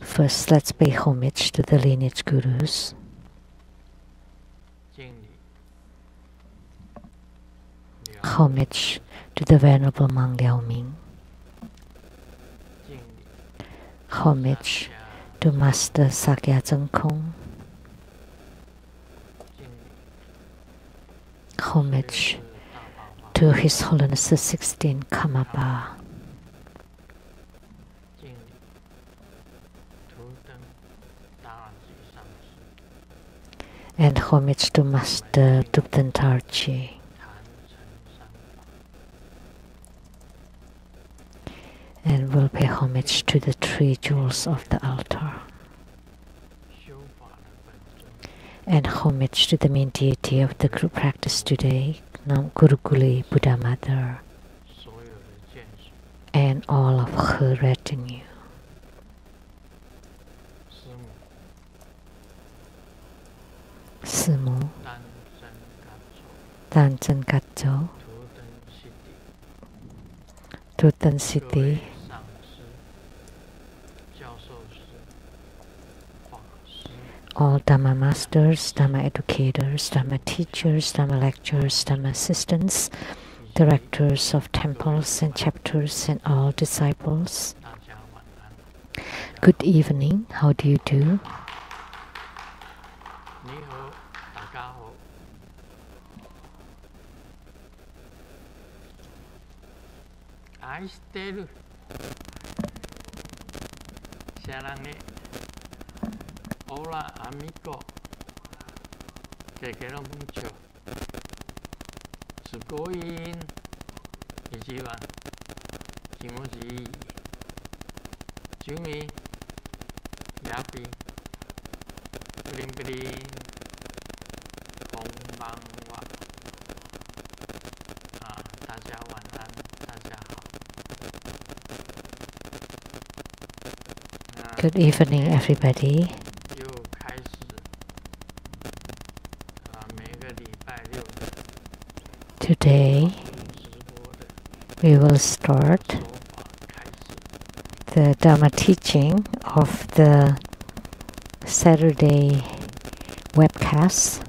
First, let's pay homage to the lineage gurus. Homage to the Venerable Monk Liao Ming. Homage to Master Sakya Zeng Kong. Homage to His Holiness the 16th Karmapa. And homage to Master Dupten Tarchi. And we'll pay homage to the 3 jewels of the altar. And homage to the main deity of the group practice today, Nam Guru Guli Buddha Mother, and all of her retinue. Simu, Tanchen Katcho, Tutan City, all Dhamma masters, Dhamma educators, Dhamma teachers, Dhamma lecturers, Dhamma assistants, directors of temples and chapters, and all disciples. Good evening, how do you do? Hola amigo, que quiero mucho. Sugoin, Ichiban, Kimoji, Jumi, Yapi, Bling Bling, Konbanwa. 大家晚安，大家好。Good evening, everybody. Today, we will start the Dhamma teaching of the Saturday webcast.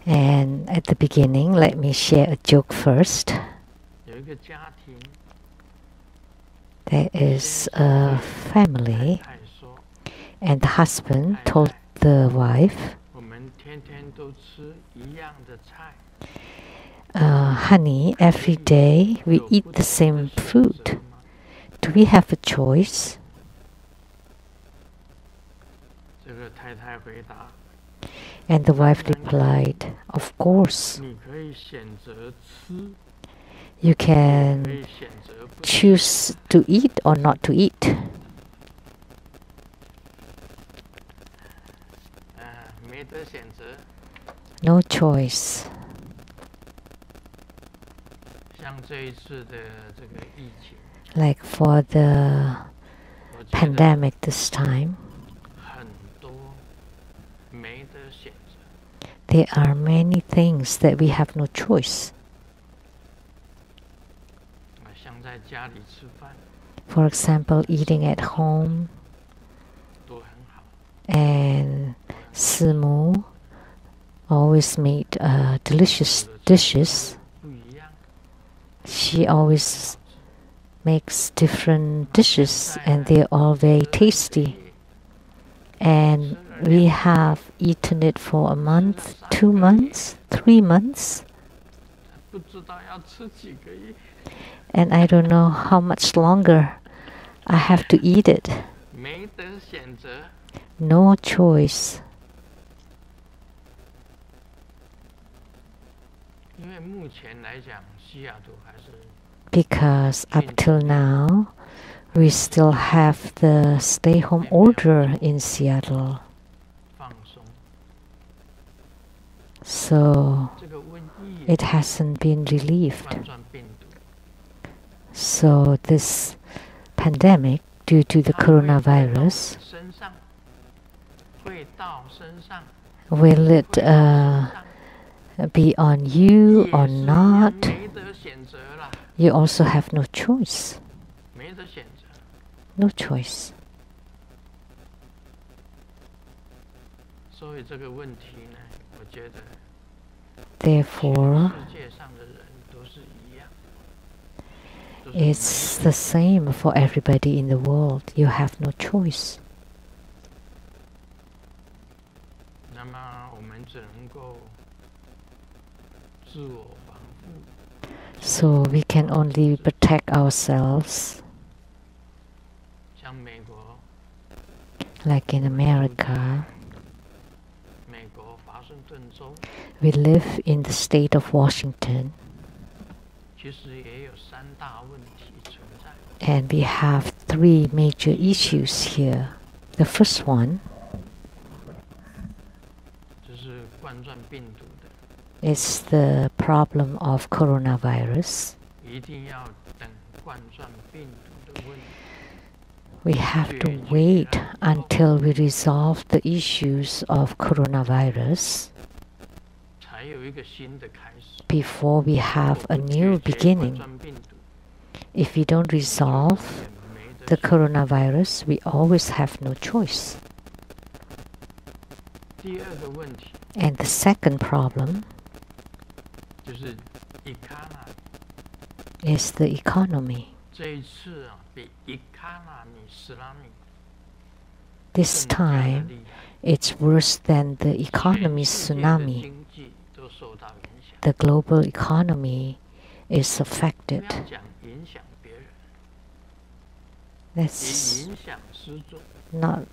And at the beginning, let me share a joke first. There is a family, and the husband told the wife, honey, every day we eat the same food. Do we have a choice? And the wife replied, of course. You can choose to eat or not to eat. No choice. Like for the pandemic this time, there are many things that we have no choice. For example, eating at home, and Simu always made delicious dishes. She always makes different dishes, and they're all very tasty. And we have eaten it for a month, 2 months, 3 months. And I don't know how much longer I have to eat it. No choice. Because up till now, we still have the stay-home order in Seattle. So it hasn't been relieved. So this pandemic, due to the coronavirus, Will it be on you or not? You also have no choice. No choice. Therefore, it's the same for everybody in the world. You have no choice. So we can only protect ourselves. Like in America, we live in the state of Washington, and we have three major issues here. The first one is the problem of coronavirus. We have to wait until we resolve the issues of coronavirus before we have a new beginning. If we don't resolve the coronavirus, we always have no choice. And the second problem is the economy. This time, it's worse than the economy tsunami. The global economy is affected. That's not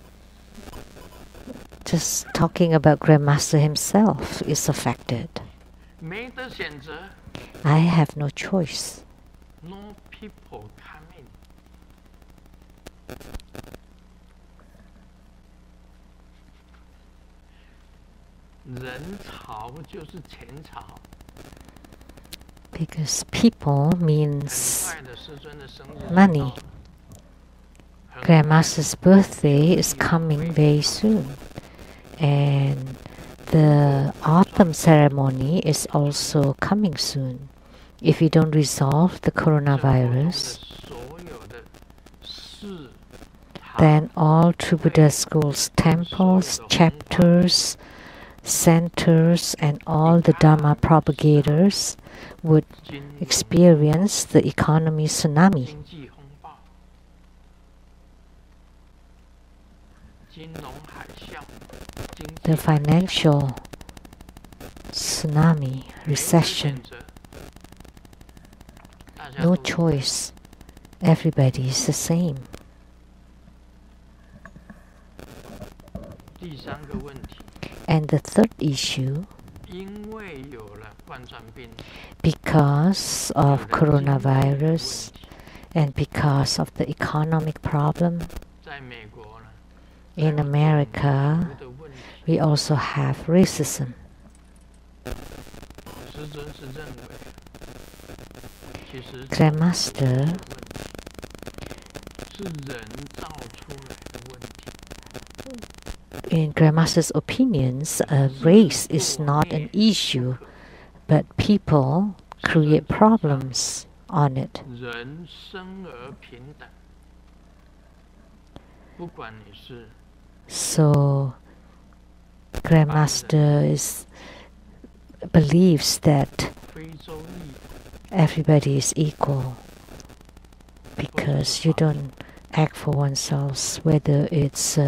just talking about Grandmaster himself is affected. I have no choice. No people coming. Because people means money. Grandmaster's birthday is coming very soon, and the autumn ceremony is also coming soon. If we don't resolve the coronavirus, then all True Buddha schools, temples, chapters, centers, and all the Dharma propagators would experience the economy tsunami. The financial tsunami, recession. No choice. Everybody is the same. And the third issue, because of coronavirus and because of the economic problem, in America, we also have racism. Grandmaster in Grandmaster's opinions, race is not an issue, but people create problems on it. So Grandmaster believes that everybody is equal because you don't act for oneself, whether it's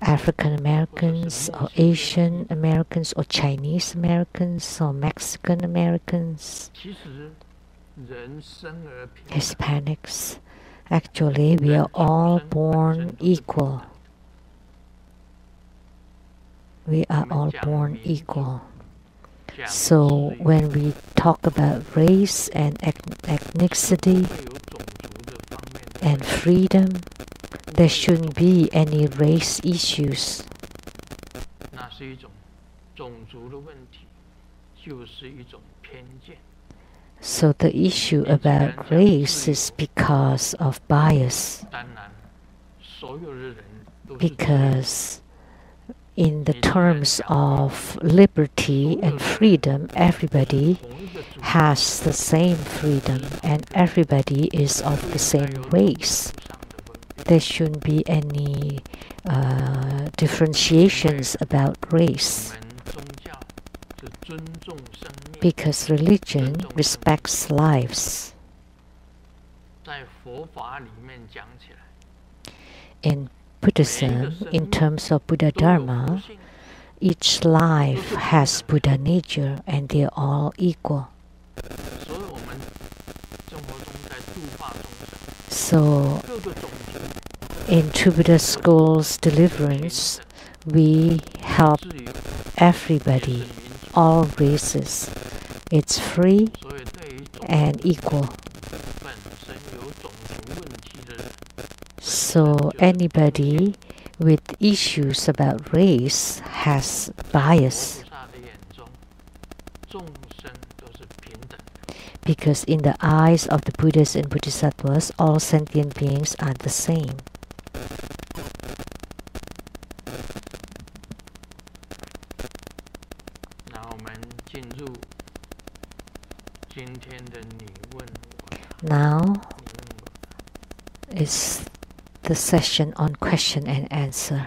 African Americans or Asian Americans or Chinese Americans or Mexican Americans, Hispanics. Actually, we are all born equal. We are all born equal. So when we talk about race and ethnicity and freedom, there shouldn't be any race issues. So the issue about race is because of bias. Because in the terms of liberty and freedom, everybody has the same freedom and everybody is of the same race. There shouldn't be any differentiations about race, because religion respects lives. In Buddhism, in terms of Buddha Dharma, each life has Buddha nature and they are all equal. So, in True Buddha School's deliverance, we help everybody, all races. It's free and equal. So anybody with issues about race has bias, because in the eyes of the Buddhas and Bodhisattvas, all sentient beings are the same. Now is the session on question and answer.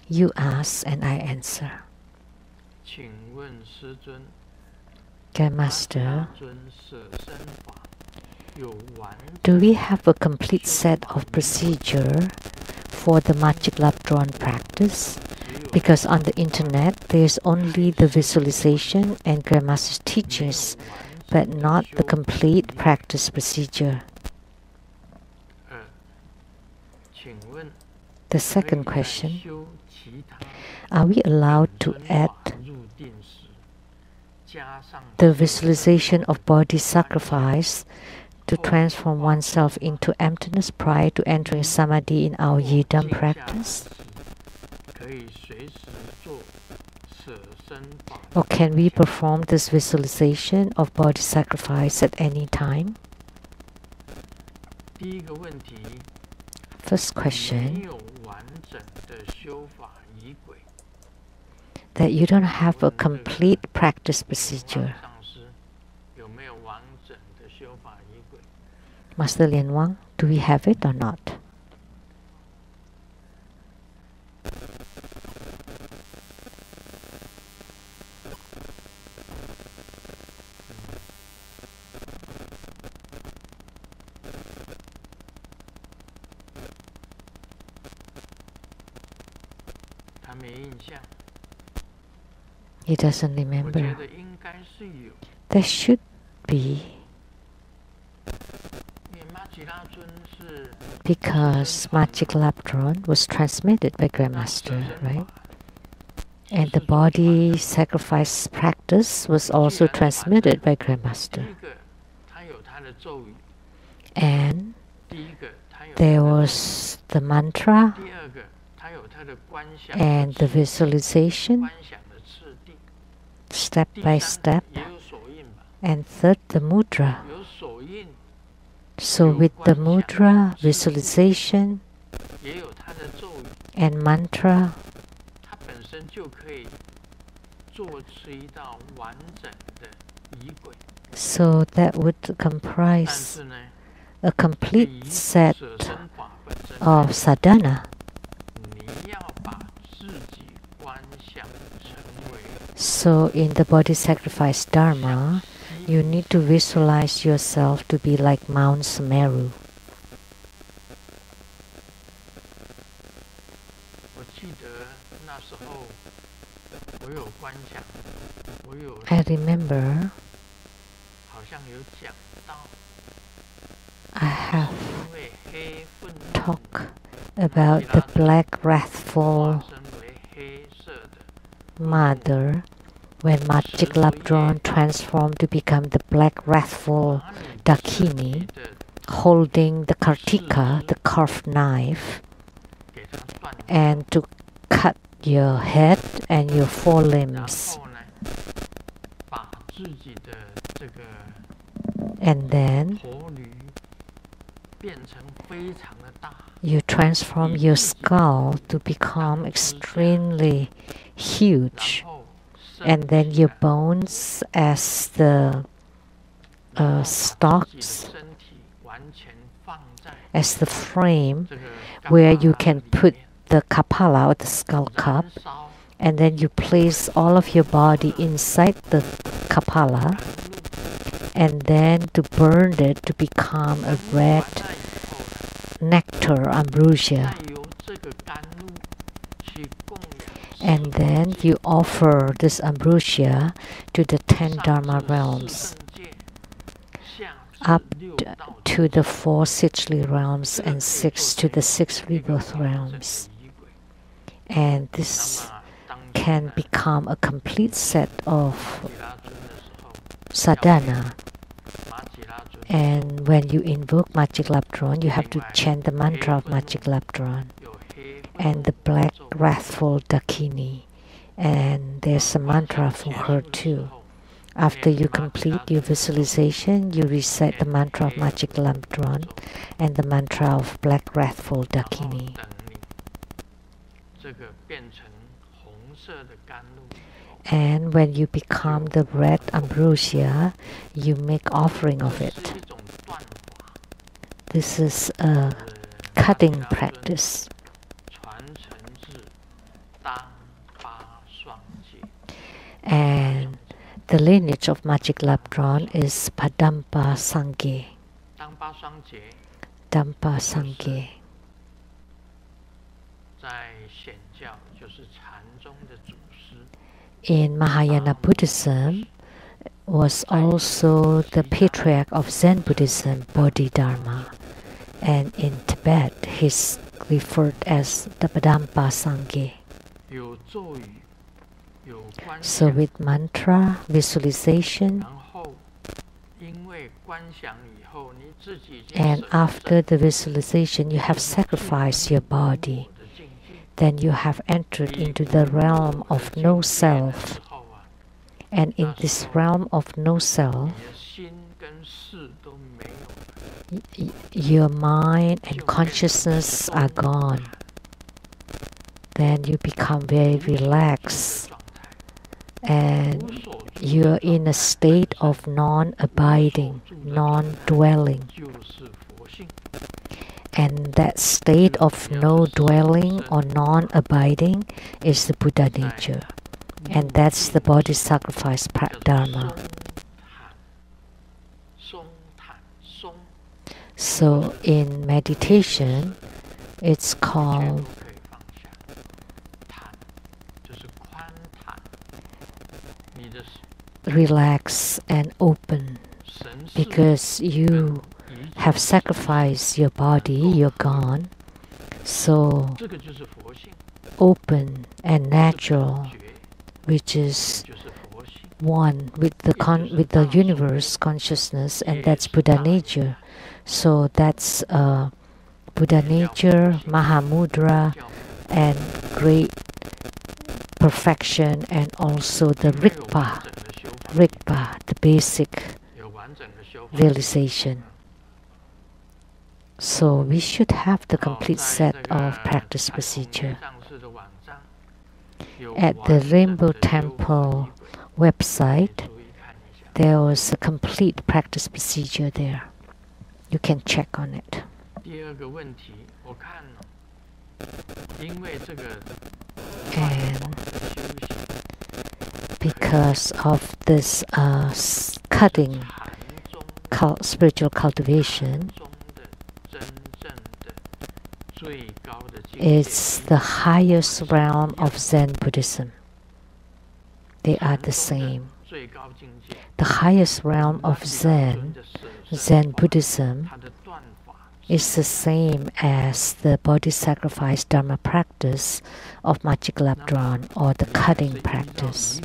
You ask and I answer. Grandmaster, do we have a complete set of procedure for the magic lab drawn practice? Because on the internet there is only the visualization and Grandmaster's teachings, but not the complete practice procedure. The second question, are we allowed to add the visualization of body sacrifice to transform oneself into emptiness prior to entering samadhi in our yidam practice? Or can we perform this visualization of body sacrifice at any time? First question, that you don't have a complete practice procedure. Master Lian Wang, do we have it or not? He doesn't remember. There should be, because Magic Labdron was transmitted by Grandmaster, right? And the body sacrifice practice was also transmitted by Grandmaster. And there was the mantra and the visualization, step by step, and third, the mudra. So with the mudra, visualization, and mantra, so that would comprise a complete set of sadhana. So in the body sacrifice dharma, you need to visualize yourself to be like Mount Sumeru. I remember I have talked about the black wrathful mother when Magic Labdron transformed to become the black wrathful Dakini, holding the Kartika, the carved knife, and to cut your head and your four limbs. And then You transform your skull to become extremely huge, and then your bones as the stalks, as the frame where you can put the kapala or the skull cup, and then you place all of your body inside the kapala, and then to burn it to become a red nectar ambrosia. And then you offer this ambrosia to the 10 Dharma realms, up to the 4 Sichli realms and 6 to the 6 rebirth realms. And this can become a complete set of sadhana. And when you invoke Magic Lamdre, you have to chant the mantra of Magic Lamdre and the black wrathful Dakini. And there's a mantra for her too. After you complete your visualization, you recite the mantra of Magic Lamdre and the mantra of black wrathful Dakini. And when you become the red ambrosia, you make offering of it. This is a cutting practice. And the lineage of Magic Lamdre is Padampa Sangye. Dampa Sangye. In Mahayana Buddhism was also the patriarch of Zen Buddhism, Bodhidharma. And in Tibet, he's referred as the Padampa Sangye. So with mantra, visualization, and after the visualization, you have sacrificed your body. Then you have entered into the realm of no self. And in this realm of no self, your mind and consciousness are gone. Then you become very relaxed. And you're in a state of non-abiding, non-dwelling. And that state of no dwelling or non-abiding is the Buddha nature. And that's the body sacrifice dharma. So in meditation, it's called relax and open, because you have sacrificed your body, you're gone. So open and natural, which is one with the universe consciousness, and that's Buddha nature. So that's Buddha nature, Mahamudra, and great perfection, and also the Rigpa, the basic realization. So we should have the complete set of practice procedure. At the Rainbow Temple website, there was a complete practice procedure there. You can check on it. And because of this cutting spiritual cultivation, it's the highest realm of Zen Buddhism. They are the same. The highest realm of Zen Buddhism, is the same as the body sacrifice dharma practice of Magic Lamdre or the cutting practice.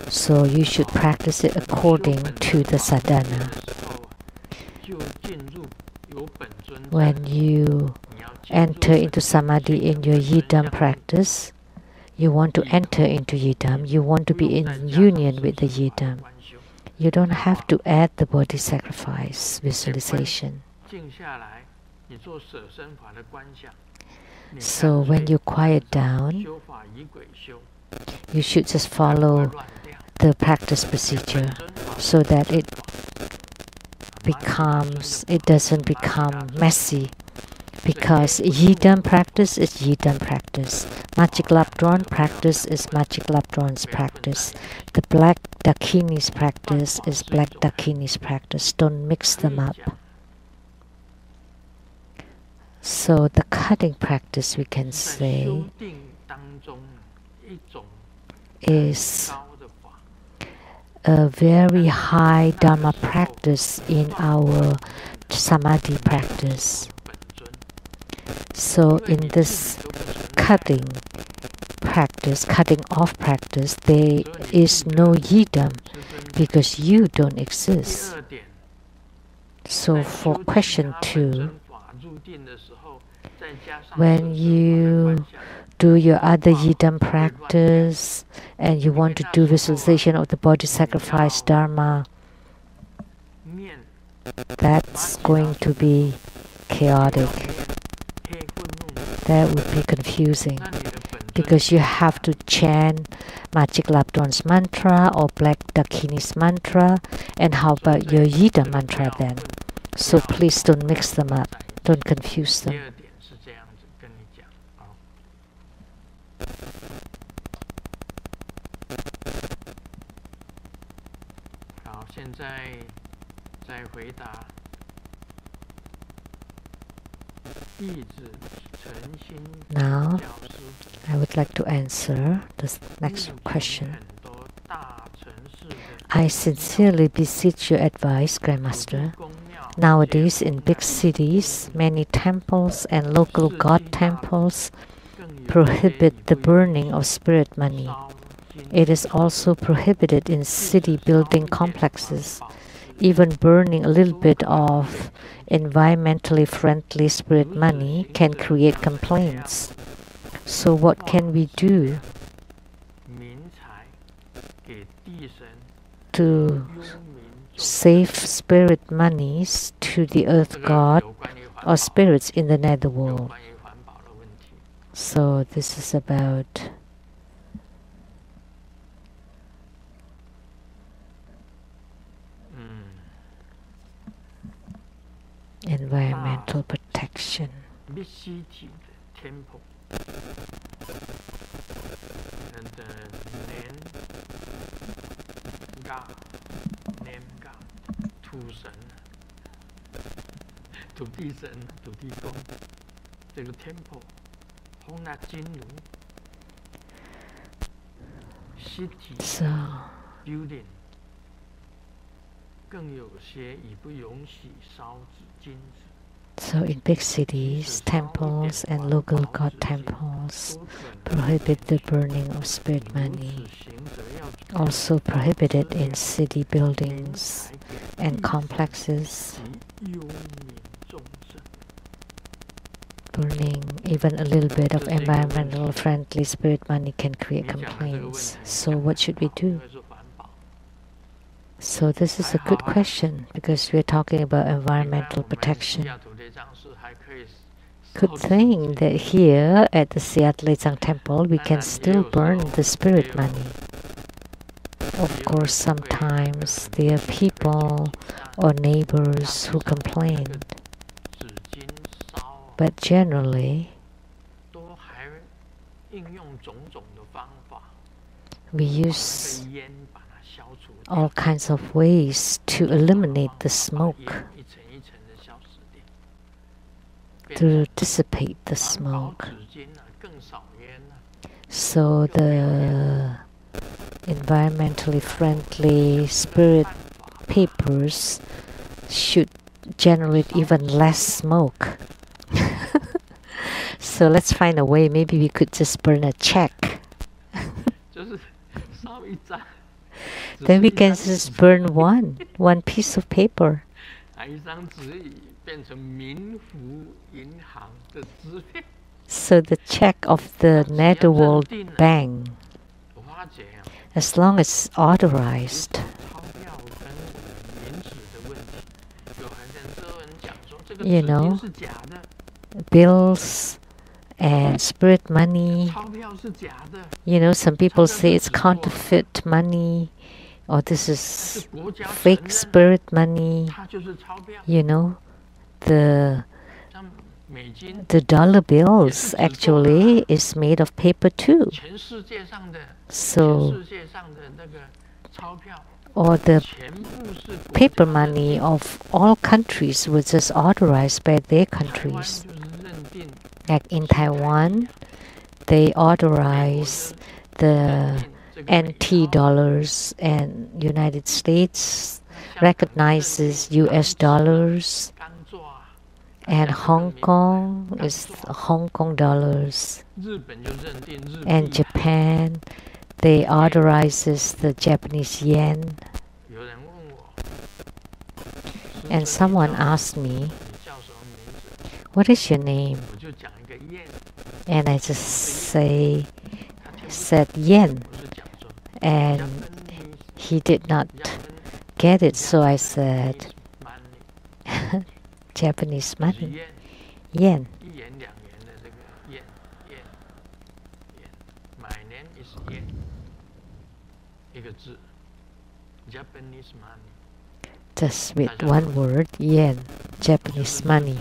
So you should practice it according to the sadhana. When you enter into samadhi in your yidam practice, you want to enter into yidam, you want to be in union with the yidam. You don't have to add the body sacrifice visualization. So when you quiet down, you should just follow the practice procedure so that it doesn't become messy. Because Yidam practice is Yidam practice. Magic Labdron practice is Magic Labdron's practice. The Black Dakini's practice is Black Dakini's practice. Don't mix them up. So the cutting practice, we can say, is a very high Dharma practice in our Samadhi practice. So in this cutting off practice, there is no Yidam because you don't exist. So for question 2, when you do your other Yidam practice and you want to do visualization of the body sacrifice Dharma, that's going to be chaotic. That would be confusing because you have to chant Magic Labdron's mantra or Black Dakini's mantra, and how about your Yidam mantra then? So please don't mix them up, don't confuse them. Now, I would like to answer this next question. I sincerely beseech your advice, Grandmaster. Nowadays, in big cities, many temples and local god temples prohibit the burning of spirit money. It is also prohibited in city building complexes. Even burning a little bit of environmentally friendly spirit money can create complaints. So what can we do to save spirit monies to the earth god or spirits in the netherworld? So this is about environmental protection. So in big cities, temples and local god temples prohibit the burning of spirit money. Also prohibited in city buildings and complexes. Burning even a little bit of environmental friendly spirit money can create complaints. So what should we do? So this is a good question because we're talking about environmental protection. Good thing that here at the Siat-Lechang temple we can still burn the spirit money. Of course, sometimes there are people or neighbors who complain. But generally, we use all kinds of ways to eliminate the smoke, to dissipate the smoke. So the environmentally friendly spirit papers should generate even less smoke. So let's find a way. Maybe we could just burn a check. Then we can just burn one piece of paper. So the check of the Netherworld Bank, as long as it's authorized. you know, bills and spirit money. You know, some people say it's counterfeit money, or this is fake spirit money. You know, the dollar bills actually is made of paper too. So, or the paper money of all countries was just authorized by their countries. Like in Taiwan, they authorize the NT dollars, and United States recognizes US dollars, and Hong Kong is Hong Kong dollars, and Japan, they authorizes the Japanese yen. And someone asked me, what is your name? And I just said yen, and he did not get it, so I said Japanese money, yen. Just with one word, yen, Japanese money.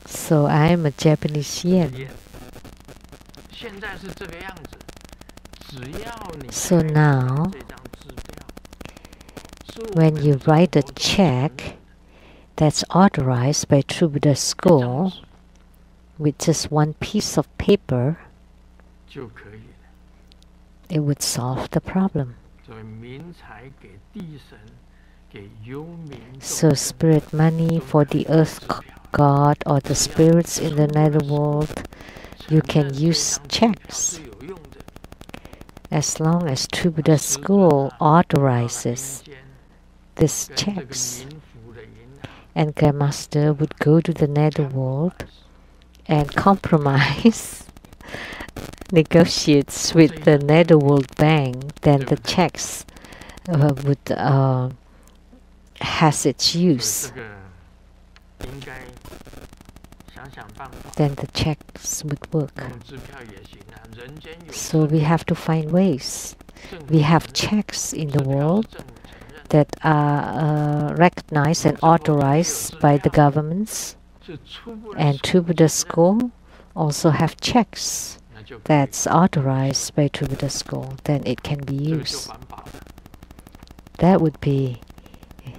So I'm a Japanese yen. So now, when you write a check that's authorized by True Buddha School with just one piece of paper, it would solve the problem. So spirit money for the earth god or the spirits in the netherworld, you can use checks as long as True Buddha School authorizes these checks. And Grandmaster would go to the netherworld and compromise, negotiates with the netherworld bank, then the checks would has its use. Then the checks would work. So we have to find ways. We have checks in the world that are recognized and authorized by the governments, and True Buddha School also have checks that's authorized by True Buddha School. Then it can be used. That would be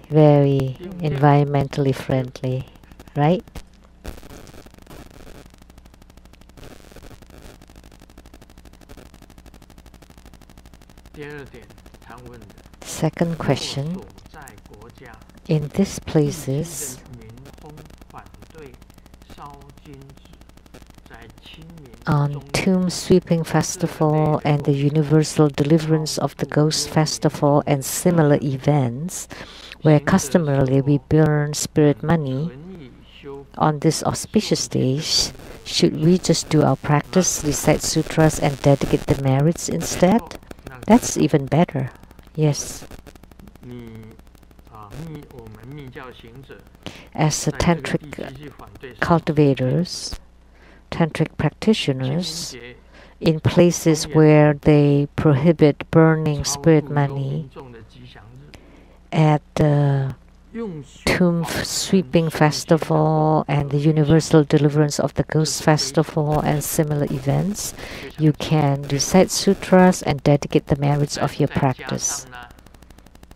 very environmentally friendly, right? Second question, in these places, on Tomb Sweeping Festival and the Universal Deliverance of the Ghost Festival and similar events, where customarily we burn spirit money, on this auspicious days, should we just do our practice, recite sutras, and dedicate the merits instead? That's even better. Yes. As a tantric cultivators, tantric practitioners, in places where they prohibit burning spirit money, at the Tomb Sweeping Festival and the Universal Deliverance of the Ghost Festival and similar events, you can recite sutras and dedicate the merits of your practice.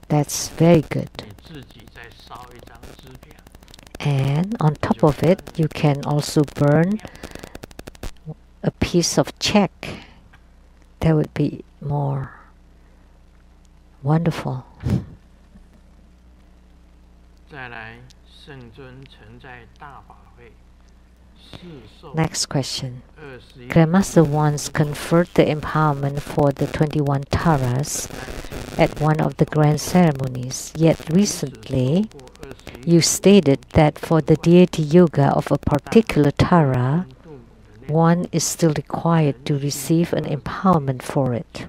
That's very good. And on top of it, you can also burn a piece of check. That would be more wonderful. Next question. Grandmaster once conferred the empowerment for the 21 Taras at one of the grand ceremonies, yet recently you stated that for the deity yoga of a particular Tara, one is still required to receive an empowerment for it.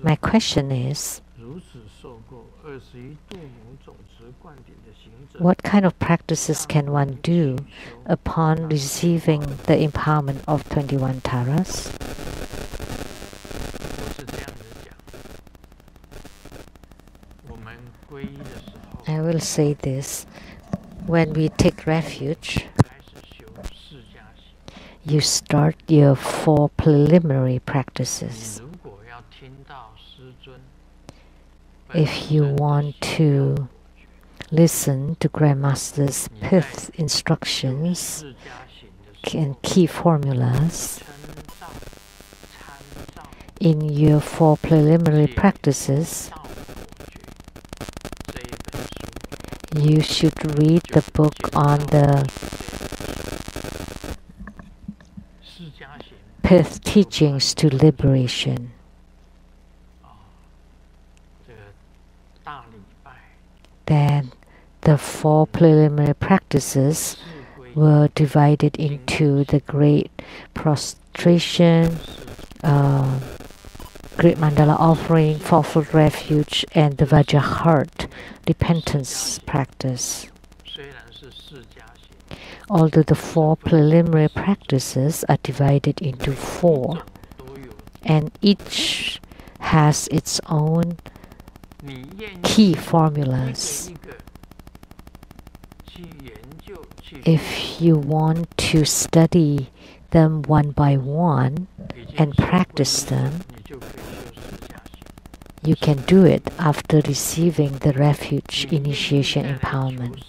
My question is, What kind of practices can one do upon receiving the empowerment of 21 Taras? I will say this. When we take refuge, you start your 4 preliminary practices. If you want to listen to Grandmaster's 5th instructions and key formulas, in your 4 preliminary practices, you should read the book on the 5th teachings to liberation. Then the 4 preliminary practices were divided into the great prostration, great mandala offering, 4-fold refuge, and the Vajraheart repentance practice. Although the 4 preliminary practices are divided into 4, and each has its own key formulas. If you want to study them one by one and practice them, you can do it after receiving the refuge initiation empowerment.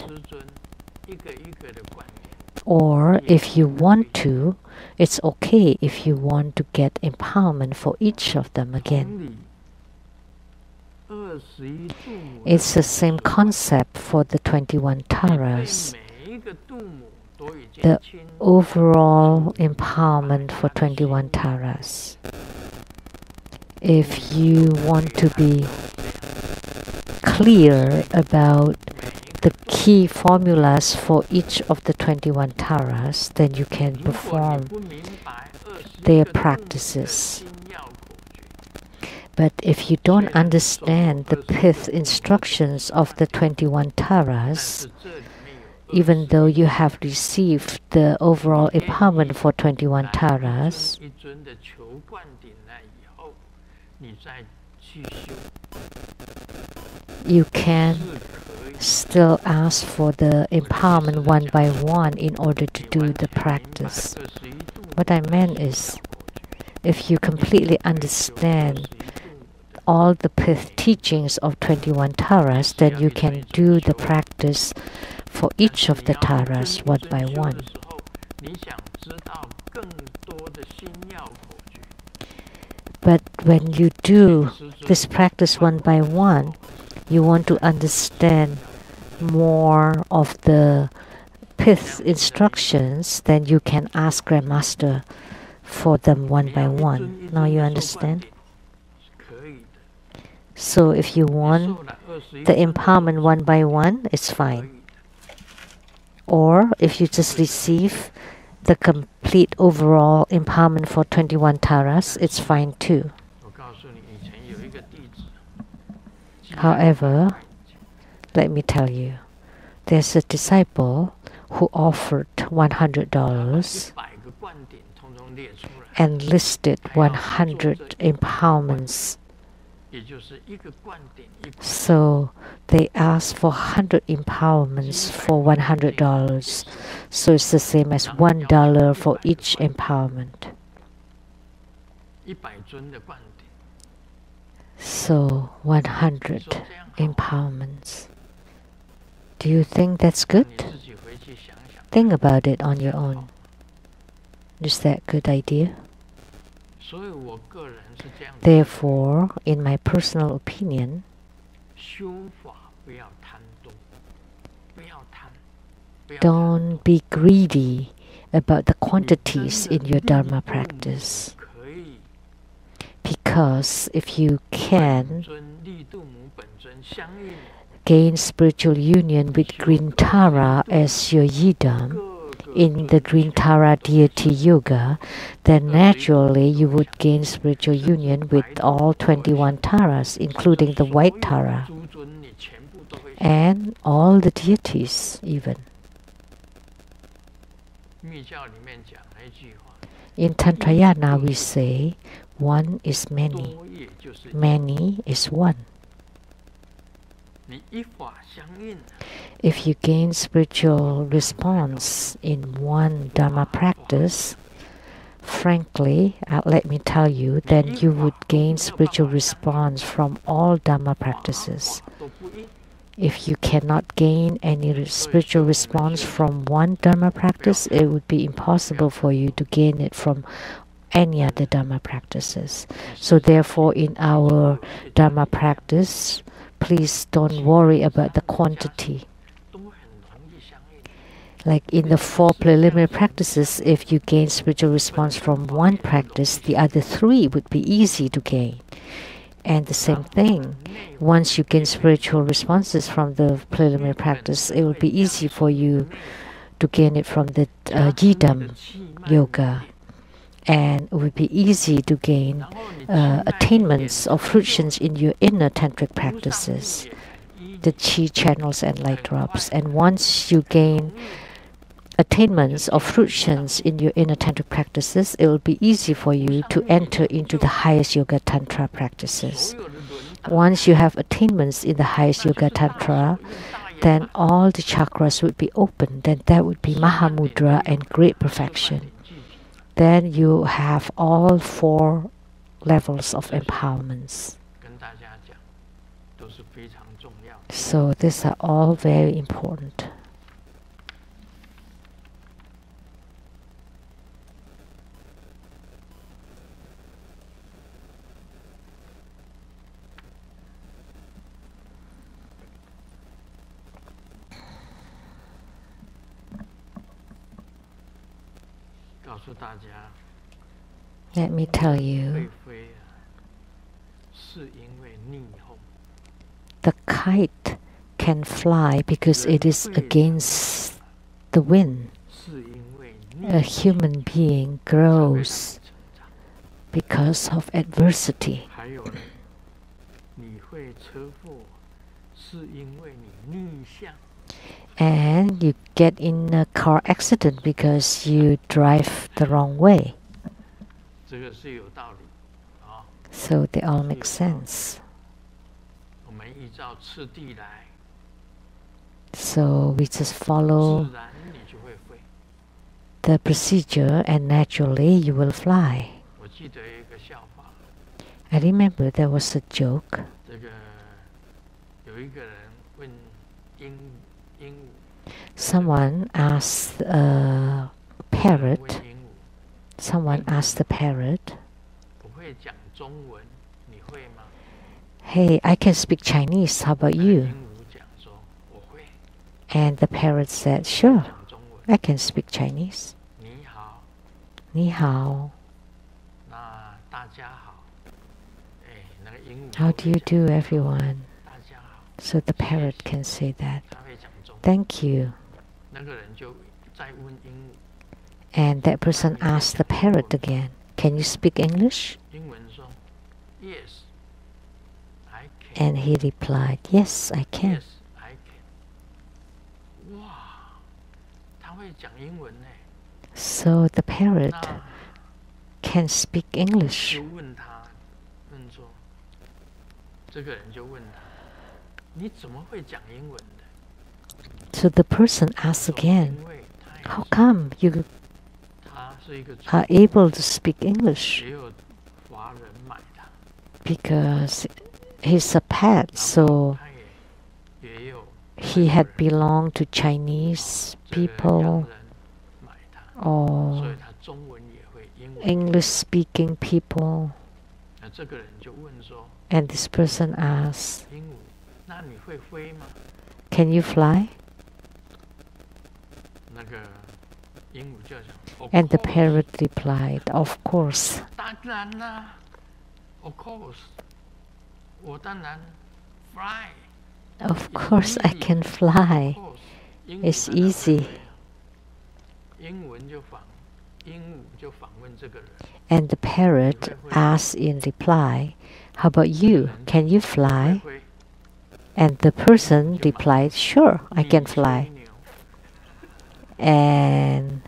Or if you want to, it's okay if you want to get empowerment for each of them again. It's the same concept for the 21 Taras. The overall empowerment for 21 Taras. If you want to be clear about the key formulas for each of the 21 Taras, then you can perform their practices. But if you don't understand the 5th instructions of the 21 Taras, even though you have received the overall empowerment for 21 Taras, you can still ask for the empowerment one by one in order to do the practice. What I meant is, if you completely understand all the 5th teachings of 21 Taras, then you can do the practice for each of the Taras one by one. But when you do this practice one by one, you want to understand more of the 5th instructions, then you can ask Grandmaster for them one by one. Now you understand? So if you want the empowerment one by one, it's fine. Or if you just receive the complete overall empowerment for 21 Taras, it's fine too. However, let me tell you, there's a disciple who offered $100 and listed 100 empowerments. So they asked for 100 empowerments for $100. So it's the same as $1 for each empowerment. So 100 empowerments. Do you think that's good? Think about it on your own. Is that a good idea? Therefore, in my personal opinion, don't be greedy about the quantities in your Dharma practice. Because if you can gain spiritual union with Green Tara as your yidam, in the green Tara deity yoga, then naturally you would gain spiritual union with all 21 Taras, including the white Tara and all the deities even. In Tantrayana we say, one is many, many is one. If you gain spiritual response in one Dharma practice, frankly, let me tell you, then you would gain spiritual response from all Dharma practices. If you cannot gain any spiritual response from one Dharma practice, it would be impossible for you to gain it from any other Dharma practices. So therefore, in our Dharma practice, please don't worry about the quantity. Like in the 4 preliminary practices, if you gain spiritual response from one practice, the other 3 would be easy to gain. And the same thing, once you gain spiritual responses from the preliminary practice, it will be easy for you to gain it from the Yidam yoga. And it would be easy to gain attainments or fruitions in your inner tantric practices, the chi channels and light drops. And once you gain attainments or fruitions in your inner tantric practices, it will be easy for you to enter into the highest yoga tantra practices. Once you have attainments in the highest yoga tantra, then all the chakras would be open. Then that would be Mahamudra and great perfection. Then you have all 4 levels of empowerments. So these are all very important. Let me tell you, the kite can fly because it is against the wind. A human being grows because of adversity. And you get in a car accident because you drive the wrong way. So they all make sense. So we just follow the procedure and naturally you will fly. I remember there was a joke. Someone asked a parrot, "Hey, I can speak Chinese, how about you?" And the parrot said, "Sure, I can speak Chinese." Ni hao. How do you do, everyone? So the parrot can say that. Thank you. And that person asked the parrot again, "Can you speak English?" And he replied, "Yes, I can." So the parrot can speak English. So the person asks again, "How come you are able to speak English?" Because he's a pet, so he had belonged to Chinese people or English-speaking people. And this person asks, "Can you fly?" And the parrot replied, "Of course." Of course I can fly. It's easy. And the parrot asks in reply, "How about you? Can you fly?" And the person replied, "Sure, I can fly." And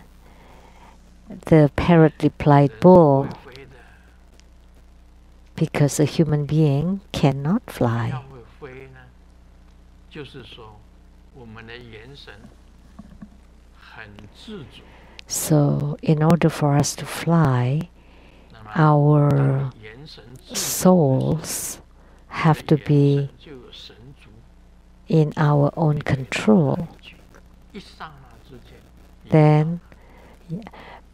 the parrot replied, "Bull, because a human being cannot fly." So, in order for us to fly, our souls have to be in our own control. Then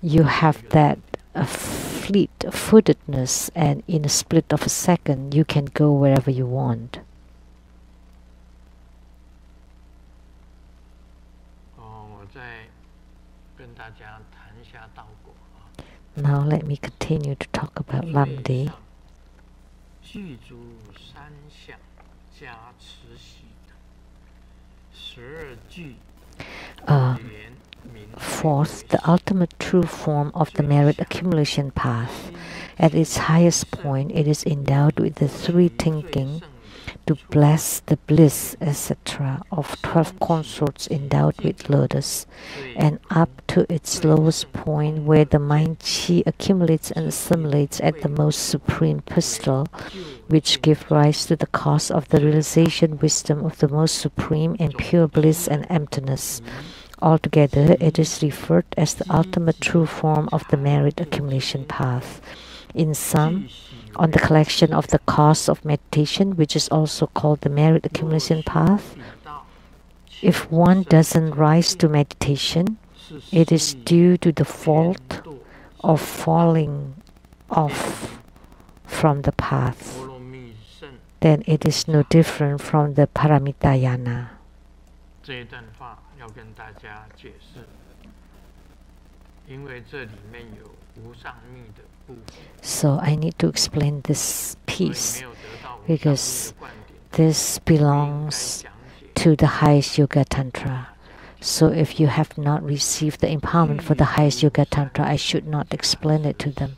you have that fleet-footedness, and in a split of a second, you can go wherever you want. Now let me continue to talk about Lamdre. Fourth, the ultimate true form of the merit accumulation path. At its highest point, it is endowed with the three thinking to bless the bliss, etc., of 12 consorts endowed with lotus, and up to its lowest point where the mind chi accumulates and assimilates at the most supreme pistil, which give rise to the cause of the realization wisdom of the most supreme and pure bliss and emptiness. Altogether, it is referred as the ultimate true form of the merit accumulation path. In sum, on the collection of the cause of meditation, which is also called the merit accumulation path, if one doesn't rise to meditation, it is due to the fault of falling off from the path. Then it is no different from the paramitayana. So I need to explain this piece because this belongs to the highest Yoga Tantra. So if you have not received the empowerment for the highest Yoga Tantra, I should not explain it to them.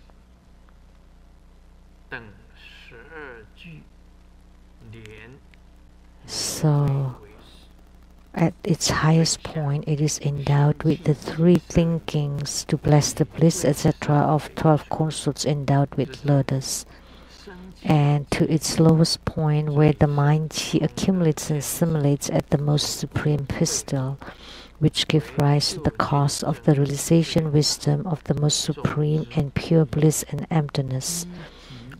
So at its highest point, it is endowed with the three thinkings to bless the bliss, etc., of 12 consorts endowed with lotus. And to its lowest point, where the mind chi accumulates and assimilates at the most supreme pistil, which give rise to the cause of the realization wisdom of the most supreme and pure bliss and emptiness.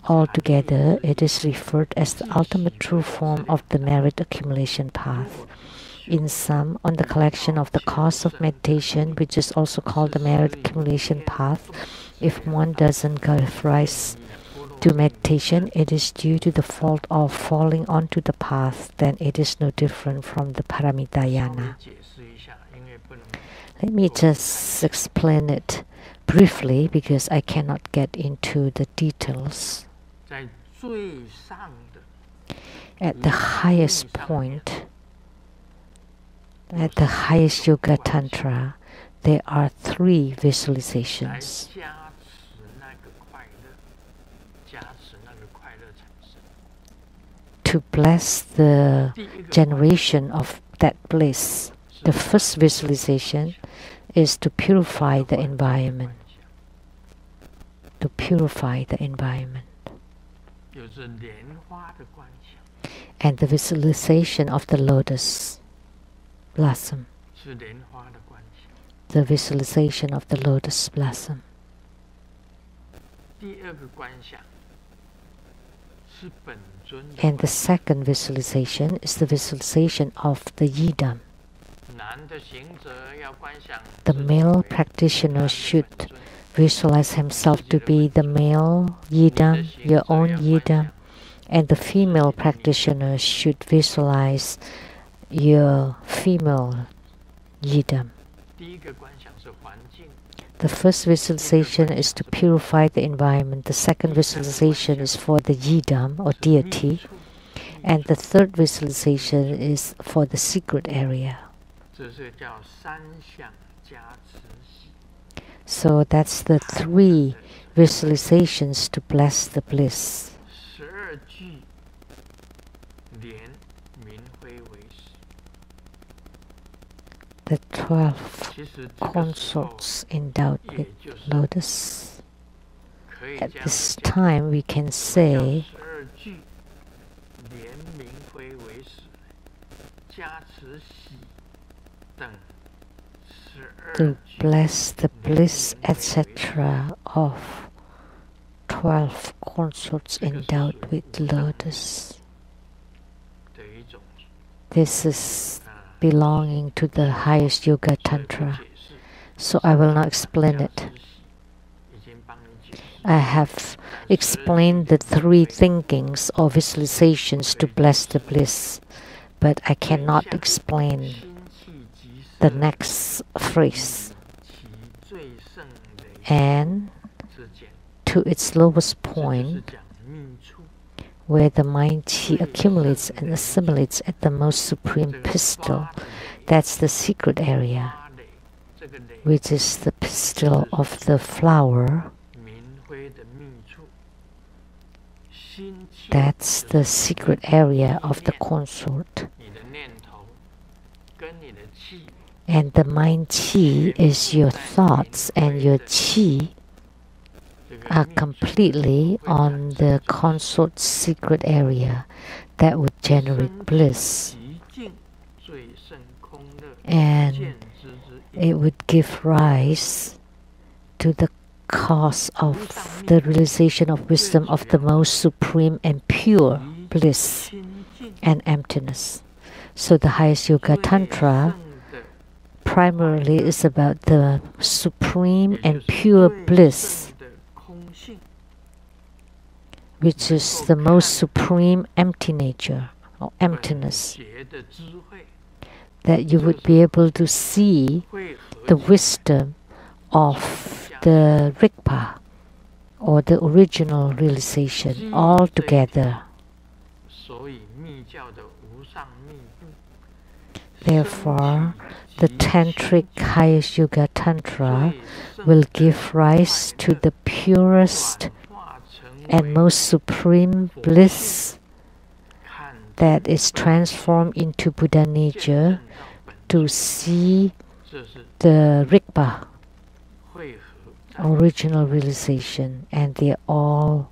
Altogether, it is referred as the ultimate true form of the merit accumulation path. In sum, on the collection of the cause of meditation, which is also called the merit accumulation path, if one doesn't give rise to meditation, it is due to the fault of falling onto the path. Then it is no different from the paramitayana. Let me just explain it briefly because I cannot get into the details. At the highest point, at the highest Yoga Tantra, there are three visualizations. To bless the generation of that bliss, the first visualization is to purify the environment. To purify the environment. And the visualization of the lotus blossom. The visualization of the lotus blossom. And the second visualization is the visualization of the yidam. The male practitioner should visualize himself to be the male yidam, your own yidam, and the female practitioner should visualize your female yidam. The first visualization is to purify the environment. The second visualization is for the yidam or deity. And the third visualization is for the secret area. So that's the 3 visualizations to bless the bliss. The 12 consorts endowed with lotus. At this time we can say to bless the bliss, etc. of 12 consorts endowed with lotus. This is belonging to the highest Yoga Tantra, so I will not explain it. I have explained the 3 thinkings or visualizations to bless the bliss, but I cannot explain the next phrase. And to its lowest point, where the mind chi accumulates and assimilates at the most supreme pistil, that's the secret area, which is the pistil of the flower. That's the secret area of the consort. And the mind chi is your thoughts, and your chi are completely on the consort's secret area that would generate bliss. And it would give rise to the cause of the realization of wisdom of the most supreme and pure bliss and emptiness. So the highest Yoga Tantra primarily is about the supreme and pure bliss, which is the most supreme empty nature or emptiness, that you would be able to see the wisdom of the Rigpa or the original realization all together. Therefore, the Tantric highest Yoga Tantra will give rise to the purest and most supreme bliss that is transformed into Buddha nature, to see the Rigpa, original realization, and they all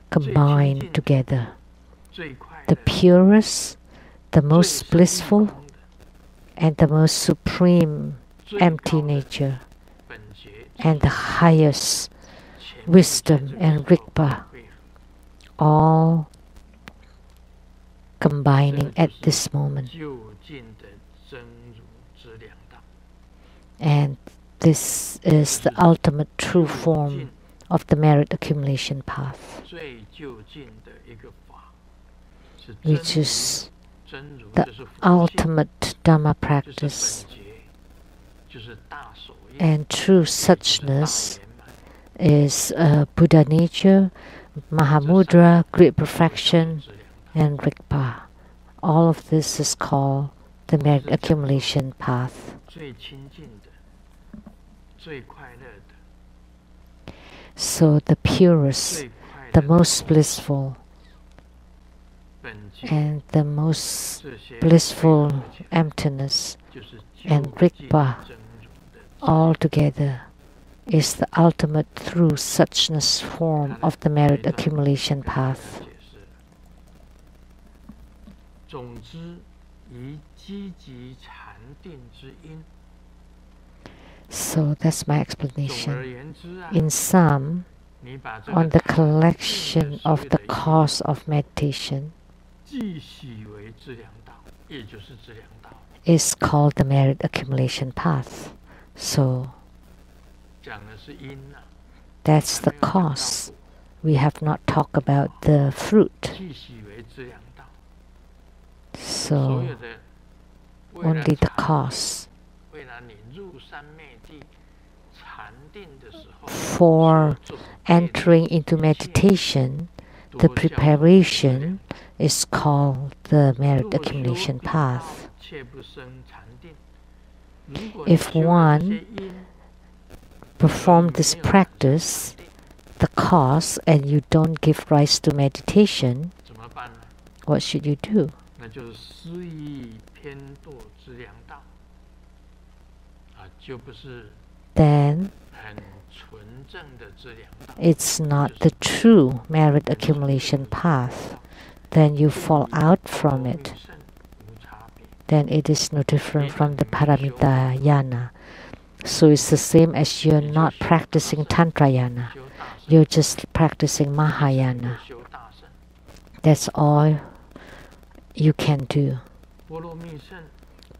combined together. The purest, the most blissful, and the most supreme empty nature, and the highest wisdom and Rigpa, all combining at this moment. And this is the ultimate true form of the merit accumulation path, which is the ultimate Dhamma practice. And true suchness is Buddha nature, Mahamudra, great perfection, and Rigpa. All of this is called the merit accumulation path. So the purest, the most blissful, and the most blissful emptiness and Rigpa all together is the ultimate true suchness form of the merit accumulation path. So that's my explanation. In sum, on the collection of the cause of meditation is called the merit accumulation path. So that's the cause. We have not talked about the fruit. So only the cause. For entering into meditation, the preparation is called the merit accumulation path. If one perform this practice, the cause, and you don't give rise to meditation, what should you do? Then it's not the true merit accumulation path. Then you fall out from it. Then it is no different from the paramita yana. So it's the same as you're not practicing Tantrayana. You're just practicing Mahayana. That's all you can do.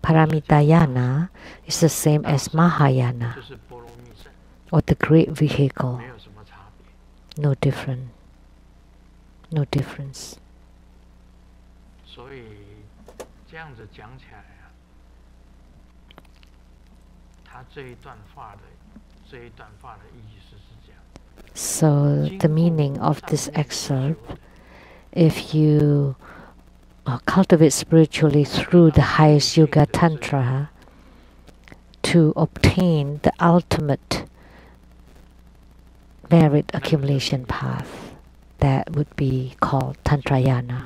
Paramitayana is the same as Mahayana, or the great vehicle. No different. No difference. So the meaning of this excerpt, if you cultivate spiritually through the highest yoga tantra to obtain the ultimate merit accumulation path, that would be called Tantrayana,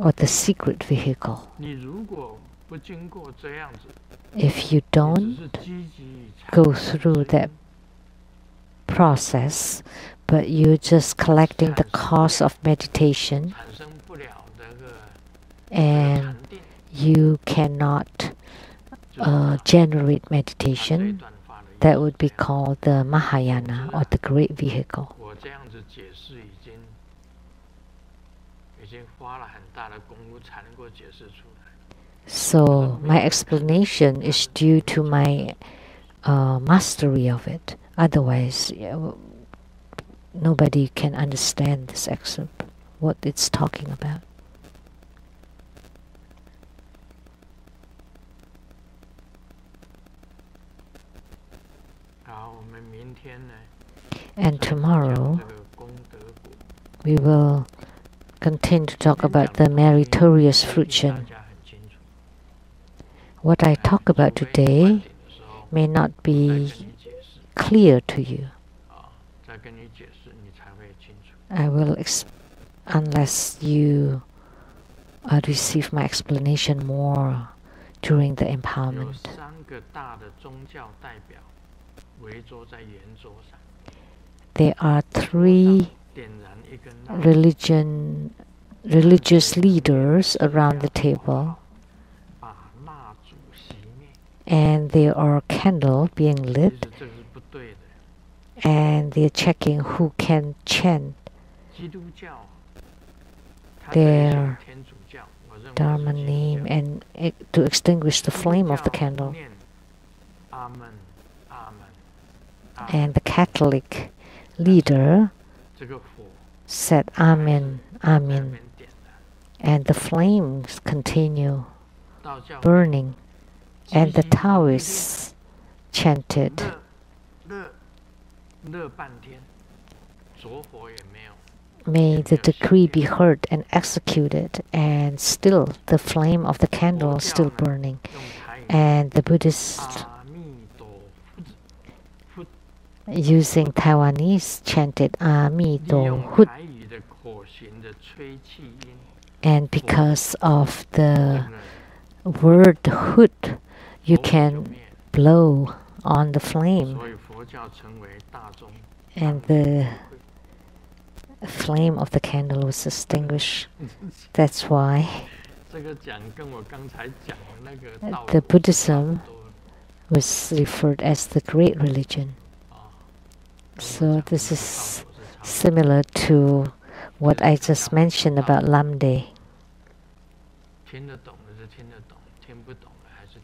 or the secret vehicle. If you don't go through that process, but you're just collecting the cost of meditation, and you cannot generate meditation, that would be called the Mahayana, or the great vehicle. So my explanation is due to my mastery of it. Otherwise, nobody can understand this excerpt, what it's talking about. And tomorrow, we will continue to talk about the meritorious fruition. What I talk about today may not be clear to you. I will, unless you receive my explanation more during the empowerment. There are three religious leaders around the table, and there are candles being lit, and they're checking who can chant their Dharma name and to extinguish the flame of the candle. And the Catholic leader said Amen, Amen, and the flames continue burning, and the Taoists chanted, may the decree be heard and executed, and still the flame of the candle is still burning. And the Buddhists using Taiwanese chanted Ami Do Hut. And because of the word Hut, you can blow on the flame, and the flame of the candle was extinguished. That's why the Buddhism was referred as the great religion. So this is similar to what I just mentioned about Lamdre.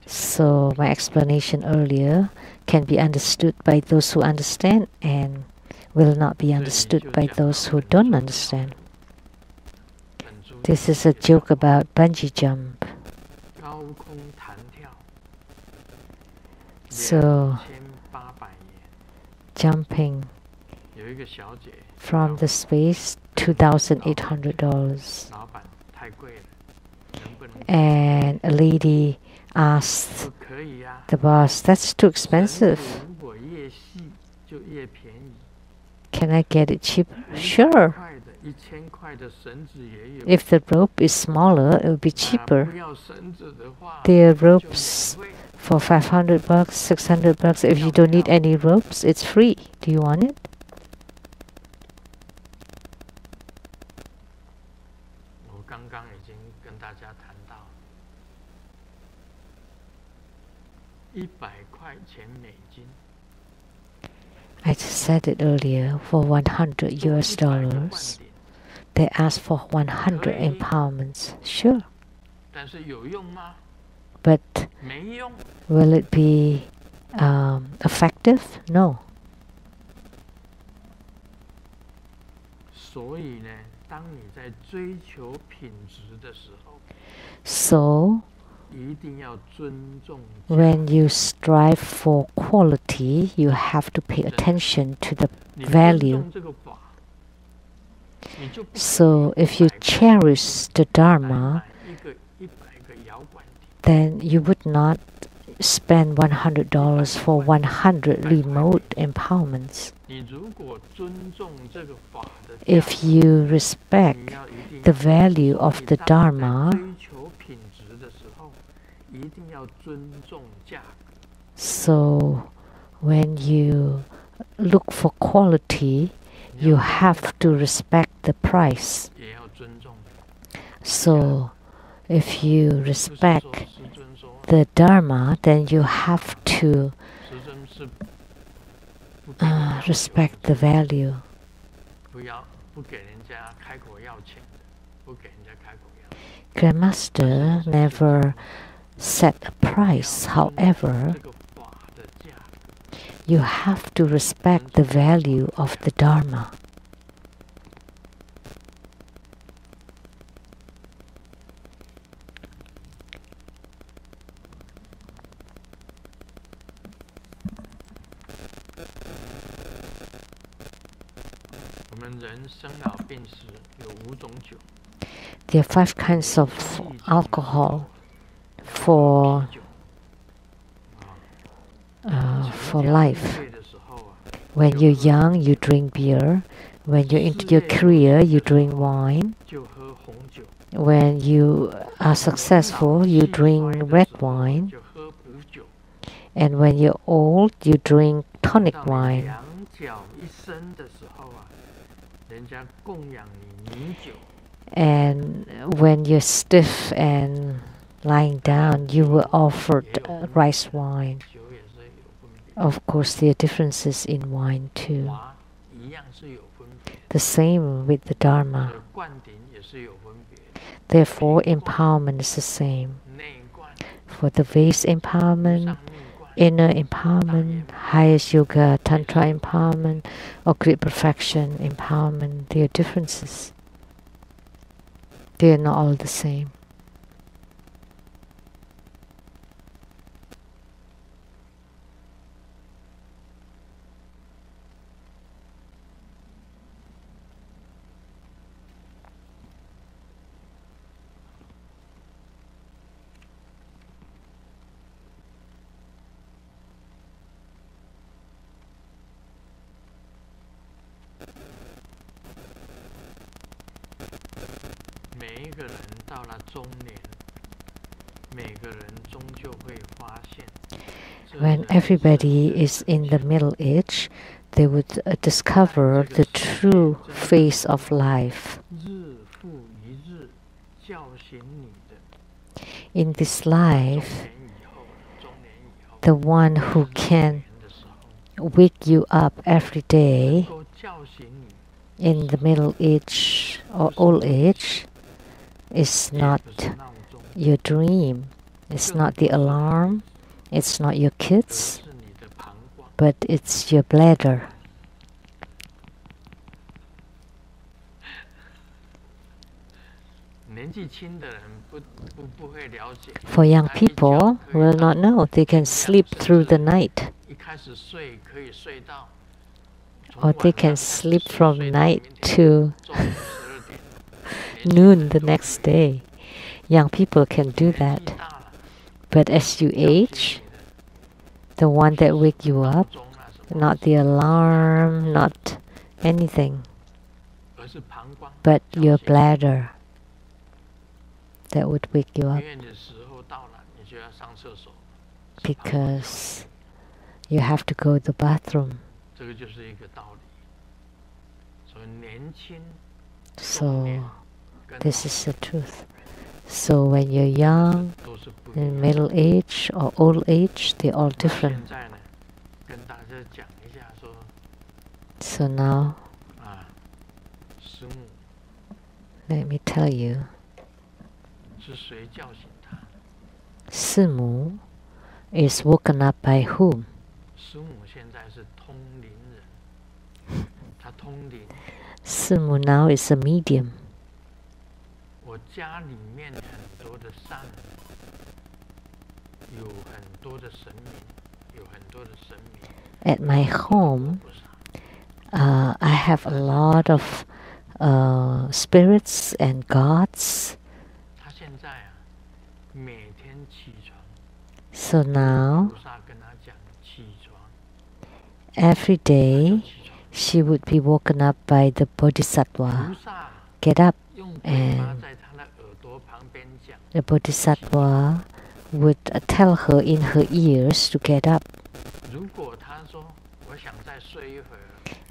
So my explanation earlier can be understood by those who understand and will not be understood by those who don't understand. This is a joke about bungee jump. So jumping from the space, $2,800. And a lady asked the boss, that's too expensive. Can I get it cheaper? Sure. If the rope is smaller, it will be cheaper. There are ropes for $500, $600. If you don't need any ropes, it's free. Do you want it? I just said it earlier. For 100 US dollars, they ask for 100 empowerments. Sure. But will it be effective? No. So, when you strive for quality, you have to pay attention to the value. So, if you cherish the Dharma, then you would not spend $100 for 100 remote empowerments. If you respect the value of the Dharma, so when you look for quality, you have to respect the price. So if you respect the Dharma, then you have to respect the value. Grandmaster never set a price. However, you have to respect the value of the Dharma. There are 5 kinds of alcohol for life. When you're young, you drink beer. When you're into your career, you drink wine. When you are successful, you drink red wine. And when you're old, you drink tonic wine. And when you're stiff and lying down, you were offered rice wine. Of course, there are differences in wine too. The same with the Dharma. Therefore, empowerment is the same. For the base empowerment, inner empowerment, highest yoga, tantra empowerment, or great perfection empowerment, there are differences. They are not all the same. When everybody is in the middle age, they would discover the true face of life. In this life, the one who can wake you up every day in the middle age or old age is not your dream, it's not the alarm, it's not your kids, but it's your bladder. For young people, will not know. They can sleep through the night, or they can sleep from night to noon the next day. Young people can do that. But as you age, the one that wake you up not the alarm, not anything, but your bladder that would wake you up, because you have to go to the bathroom. So this is the truth. So when you're young, in middle age or old age, they're all different. So now, let me tell you, Simu is woken up by whom? Simu now is a medium. At my home, I have a lot of spirits and gods. So now, every day, she would be woken up by the Bodhisattva. Get up, and the Bodhisattva would tell her in her ears to get up.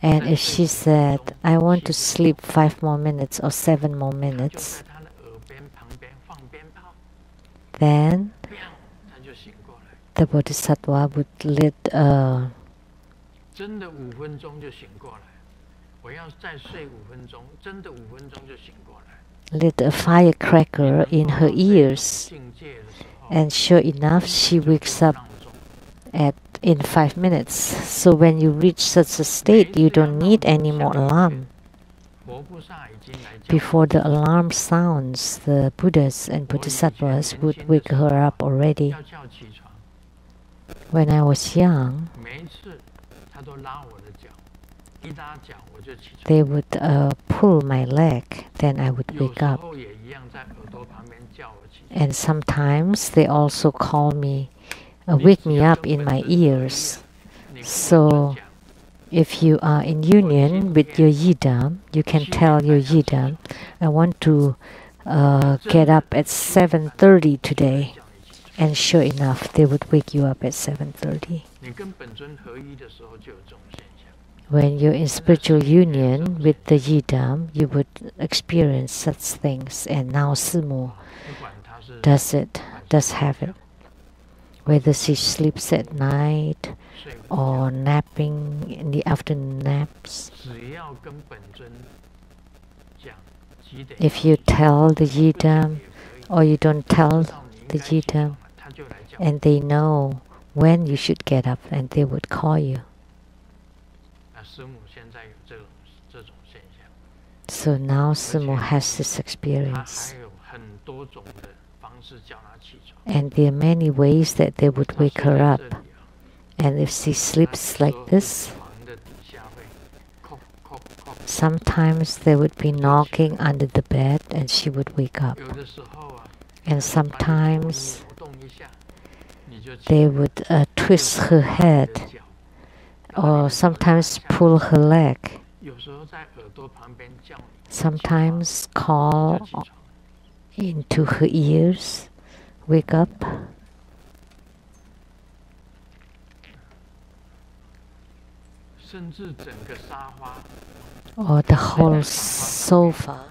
And if she said, I want to sleep 5 more minutes or 7 more minutes, then the Bodhisattva would let a firecracker in her ears, and sure enough, she wakes up in 5 minutes. So when you reach such a state, you don't need any more alarm. Before the alarm sounds, the Buddhas and Bodhisattvas would wake her up already. When I was young, they would pull my leg, then I would wake up. And sometimes they also call me, wake me up in my ears. So if you are in union with your yidam, you can tell your yidam, I want to get up at 7:30 today. And sure enough, they would wake you up at 7:30. When you're in spiritual union with the yidam, you would experience such things. And now Simu does have it. Whether she sleeps at night or napping in the afternoon naps. If you tell the yidam or you don't tell the yidam, and they know when you should get up, and they would call you. So now Simu has this experience. And there are many ways that they would wake her up. And if she sleeps like this, sometimes they would be knocking under the bed and she would wake up. And sometimes they would twist her head or sometimes pull her leg. Sometimes call into her ears, wake up. Or the whole sofa.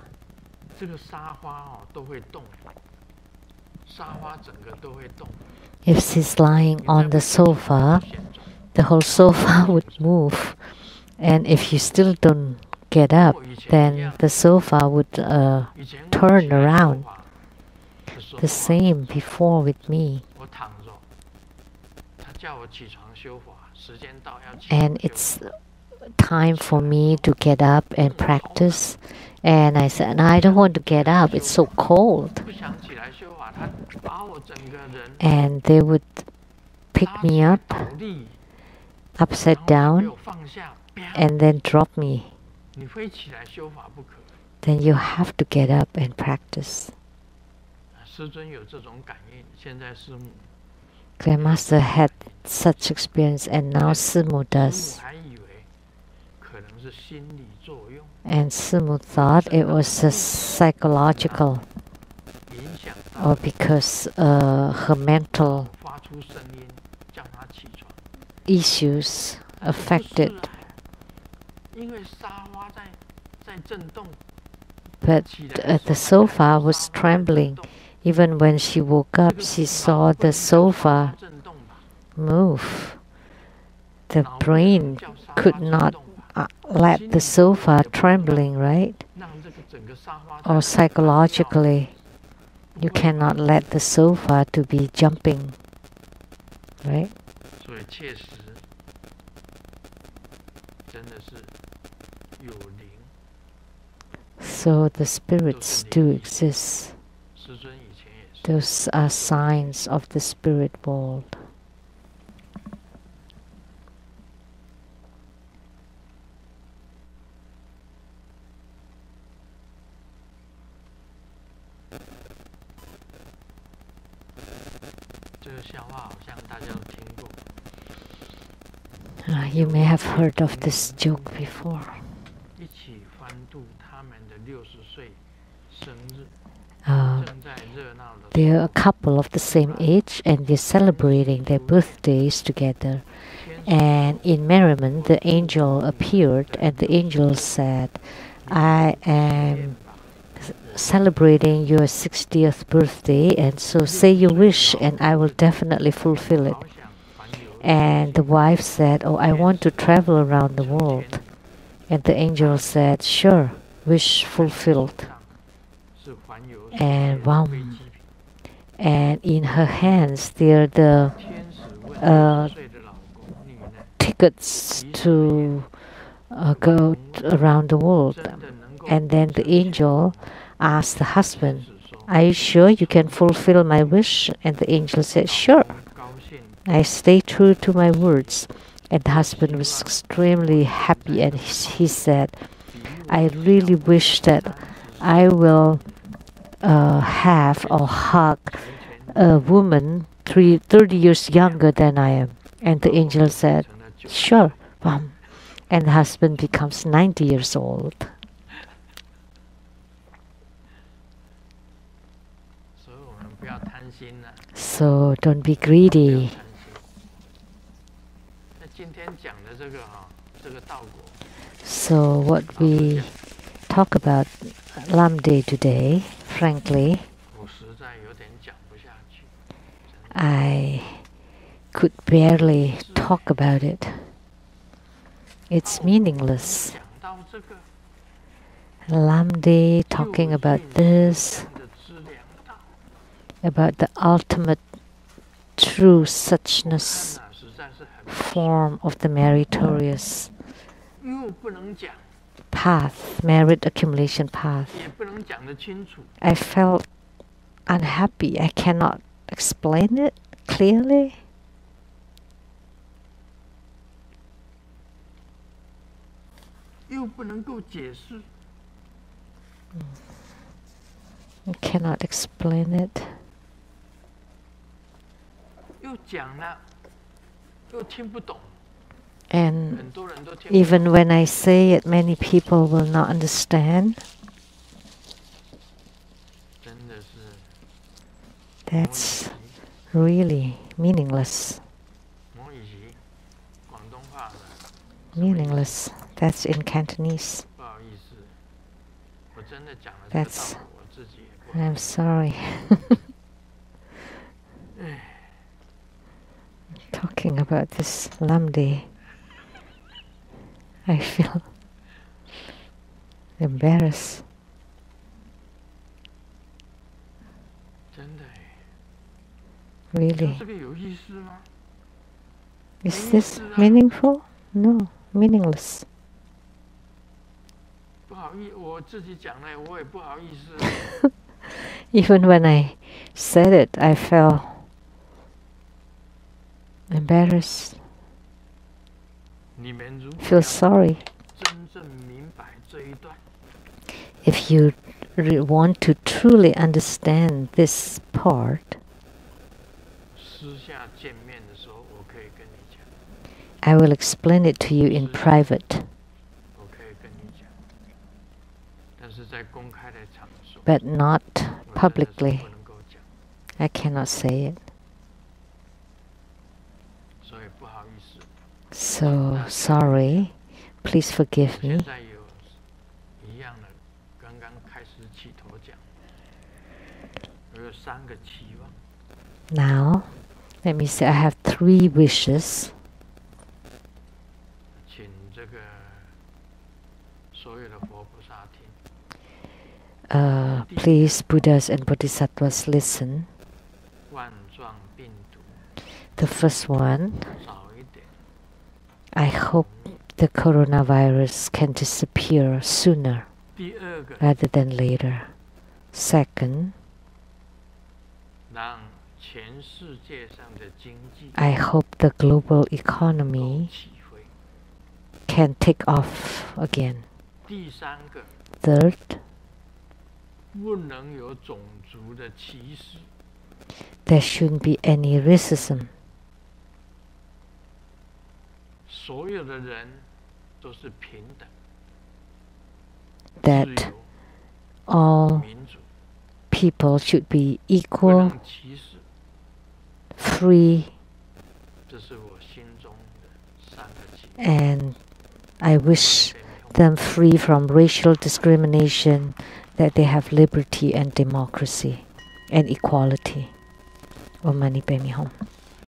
If she's lying on the sofa, the whole sofa would move. And if you still don't get up, then the sofa would turn around. The same before with me. And it's time for me to get up and practice. And I said, I don't want to get up, it's so cold. And they would pick me up, upside down, and then drop me. Then you have to get up and practice. Grandmaster had such experience, and now Simu does. And Simu thought it was a psychological, or because her mental issues affected. But the sofa was trembling. Even when she woke up, she saw the sofa move. The brain could not let the sofa trembling, right? Or psychologically, you cannot let the sofa to be jumping, right? So the spirits do exist. Those are signs of the spirit world. You may have heard of this joke before. They're a couple of the same age and they're celebrating their birthdays together. And in merriment, the angel appeared, and the angel said, I am celebrating your 60th birthday, and so say your wish and I will definitely fulfill it. And the wife said, oh, I want to travel around the world. And the angel said, sure, wish fulfilled. And wow. And in her hands there are the tickets to go around the world. And then the angel asked the husband, are you sure you can fulfill my wish? And the angel said, sure. I stay true to my words. And the husband was extremely happy, and he said, I really wish that I will have or hug a woman 30 years younger than I am. And the angel said, sure. And the husband becomes 90 years old. So don't be greedy. So what we talk about Lamdre today, frankly, I could barely talk about it. It's meaningless. Lamdre talking about this, about the ultimate true suchness form of the meritorious path, merit accumulation path. I felt unhappy. I cannot explain it clearly. I cannot explain it. And even when I say it, many people will not understand. That's really meaningless. Meaningless. That's in Cantonese. That's... I'm sorry. Talking about this Lamdre, I feel embarrassed. Really? Is this meaningful? No, meaningless. Even when I said it, I felt embarrassed. Feel sorry. If you want to truly understand this part, I will explain it to you in private, but not publicly. I cannot say it. So sorry, please forgive me. Now, let me say I have 3 wishes. Please, Buddhas and Bodhisattvas, listen. The first one, I hope the coronavirus can disappear sooner rather than later. Second, I hope the global economy can take off again. Third, there shouldn't be any racism. That all people should be equal, free, and I wish them free from racial discrimination, that they have liberty and democracy and equality. Om Mani Padme Hum.